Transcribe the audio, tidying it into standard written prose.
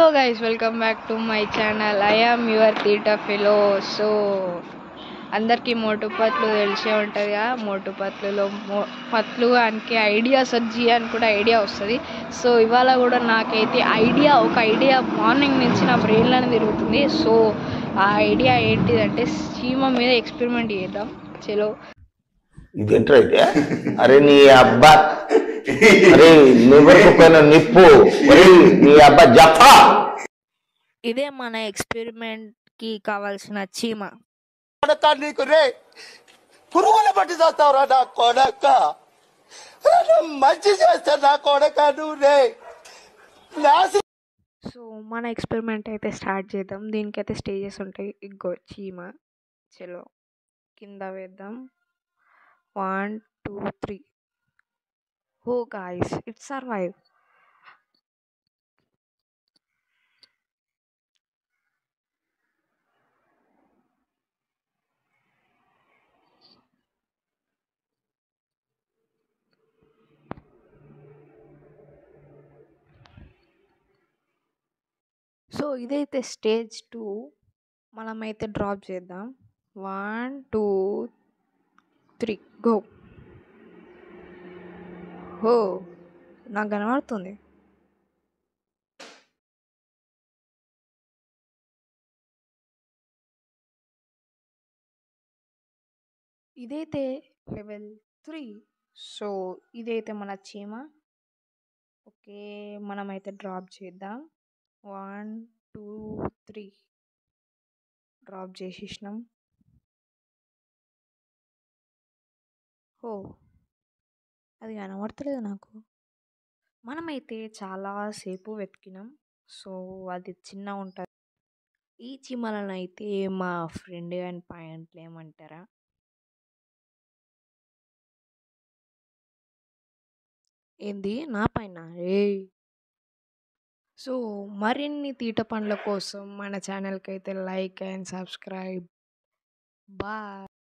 Hello guys, welcome back to my channel. I am your theta fellow. So అందరికీ మోటుపత్లు తెలిసే ఉంటుంది కదా. మోటుపత్లులో పత్లు అని ఐడియాస్ వచ్చి అని కూడా ఐడియా వస్తుంది. సో ఇవాళ కూడా నాకైతే ఒక ఐడియా మార్నింగ్ నుంచి నా బ్రెయిన్లోనే తిరుగుతుంది. సో ఆ ఐడియా ఏంటిదంటే చీమ మీద ఎక్స్పెరిమెంట్ చేద్దాం. చలో. ఇదేంట్రా అయితే? అరే నీ అబ్బా, అరే నివరకు పైన నిప్పు, నీ అబ్బా జఫా. ఇదే మన ఎక్స్పెరిమెంట్ కి కావాల్సిన చీమ. నీకు రే పురుగుల పట్టి చేస్తావురా నా కొడక, మంచి చేస్తా నా కొడక నువ్వు రే. సో మన ఎక్స్పెరిమెంట్ అయితే స్టార్ట్ చేద్దాం. దీనికైతే స్టేజెస్ ఉంటాయి. ఇగో చీమ. చలో కింద వేద్దాం. 1 2 3. ఓ గాయస్, ఇట్ సర్వైవ్. సో ఇదైతే స్టేజ్ 2. మనమైతే డ్రాప్ చేద్దాం. 1 2 3 గో. హో, నాకు కనబడుతుంది. ఇదైతే లెవెల్ 3. సో ఇదైతే మన చీమ. ఓకే, మనమైతే డ్రాప్ చేద్దాం. 1 2 3 డ్రాప్ చేసేసినాం. ఓ, అది కనబడతలేదు నాకు. మనమైతే చాలాసేపు వెతికినాం. సో అది చిన్న ఉంటుంది. ఈ చీమలను అయితే మా ఫ్రెండ్ అండ్ పాయింట్లు ఏమంటారా? ఏంది నా పైన? సో మరిన్ని తీట పనుల కోసం మన ఛానల్కి అయితే లైక్ అండ్ సబ్స్క్రైబ్. బాయ్.